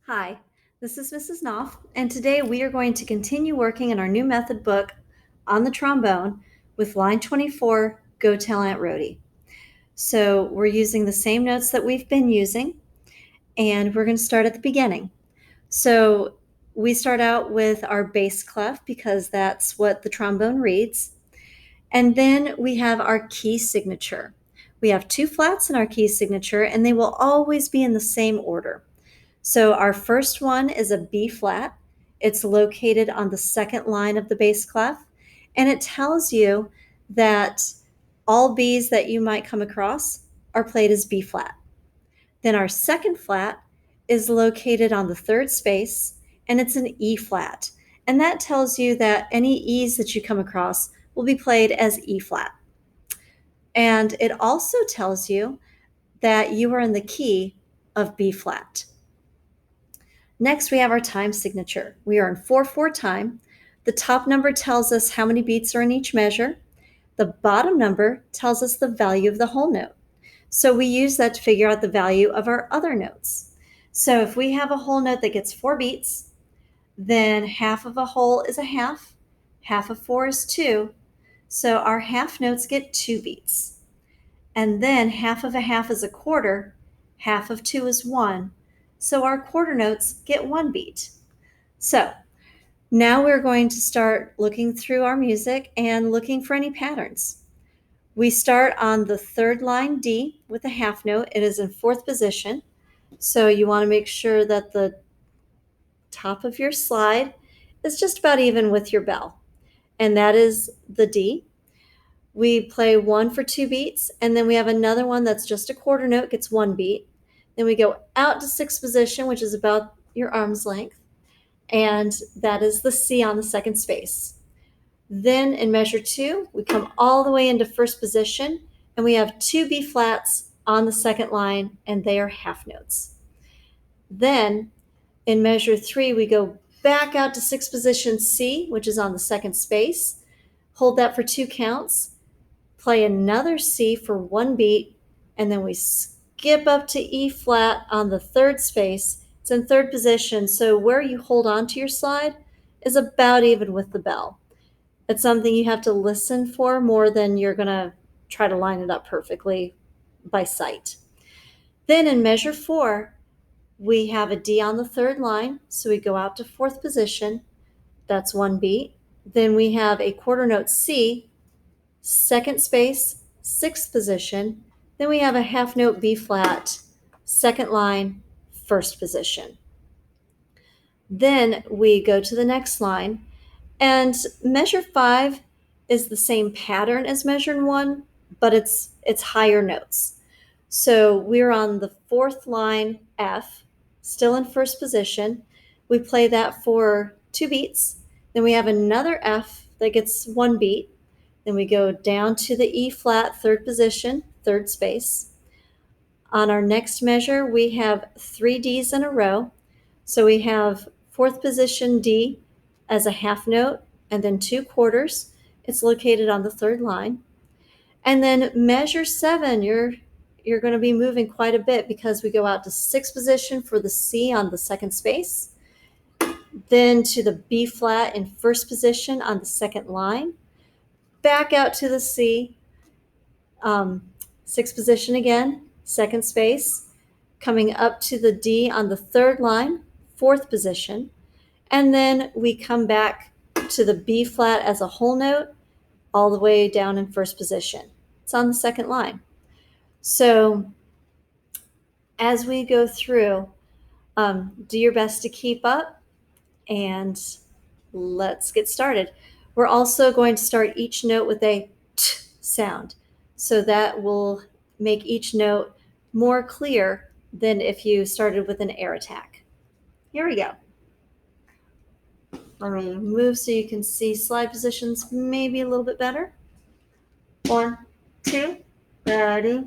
Hi, this is Mrs. Knopf, and today we are going to continue working in our new method book on the trombone with line 24, Go Tell Aunt Rhody. So we're using the same notes that we've been using, and we're going to start at the beginning. So we start out with our bass clef because that's what the trombone reads. And then we have our key signature. We have two flats in our key signature, and they will always be in the same order. So our first one is a B flat. It's located on the second line of the bass clef, and it tells you that all Bs that you might come across are played as B flat. Then our second flat is located on the third space, and it's an E flat. And that tells you that any E's that you come across will be played as E flat. And it also tells you that you are in the key of B flat. Next, we have our time signature. We are in 4/4 time. The top number tells us how many beats are in each measure. The bottom number tells us the value of the whole note. So we use that to figure out the value of our other notes. So if we have a whole note that gets 4 beats, then half of a whole is a half of 4 is 2. So our half notes get 2 beats. And then half of a half is a quarter, half of 2 is 1. So our quarter notes get 1 beat. So now we're going to start looking through our music and looking for any patterns. We start on the third line D with a half note. It is in 4th position. So you want to make sure that the top of your slide is just about even with your bell. And that is the D. We play 1 for 2 beats, and then we have another one that's just a quarter note, gets 1 beat. Then we go out to 6th position, which is about your arm's length, and that is the C on the second space. Then in measure 2, we come all the way into 1st position, and we have 2 B flats on the second line, and they are half notes. Then in measure 3, we go back out to 6th position C, which is on the second space, hold that for 2 counts, play another C for 1 beat, and then we skip up to E flat on the third space. It's in 3rd position, so where you hold on to your slide is about even with the bell. It's something you have to listen for more than you're going to try to line it up perfectly by sight. Then in measure 4, we have a D on the third line, so we go out to 4th position. That's 1 beat. Then we have a quarter note C, second space, 6th position. Then we have a half note B flat, second line, 1st position. Then we go to the next line, and measure 5 is the same pattern as measure 1, but it's higher notes. So we're on the 4th line F, still in 1st position. We play that for 2 beats. Then we have another F that gets 1 beat. Then we go down to the E flat, 3rd position, 3rd space. On our next measure, we have 3 Ds in a row. So we have 4th position D as a half note and then 2 quarters. It's located on the 3rd line. And then measure 7, you're going to be moving quite a bit because we go out to 6th position for the C on the second space. Then to the B flat in 1st position on the second line. Back out to the C, 6th position again, second space, coming up to the D on the 3rd line, 4th position, and then we come back to the B flat as a whole note all the way down in 1st position. It's on the second line. So as we go through, do your best to keep up, and let's get started. We're also going to start each note with a t sound. So that will make each note more clear than if you started with an air attack. Here we go. Let me move so you can see slide positions maybe a little bit better. 1, 2, ready.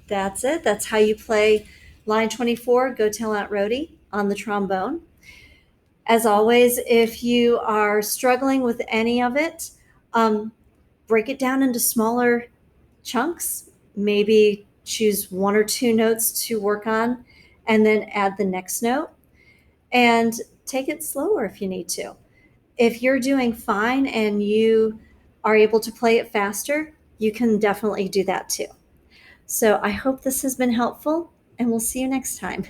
That's it. That's how you play line 24, Go Tell Aunt Rhody, on the trombone. As always, if you are struggling with any of it, um, break it down into smaller chunks. Maybe choose one or two notes to work on and then add the next note, and take it slower if you need to. If you're doing fine and you are able to play it faster, you can definitely do that too. So I hope this has been helpful, and we'll see you next time.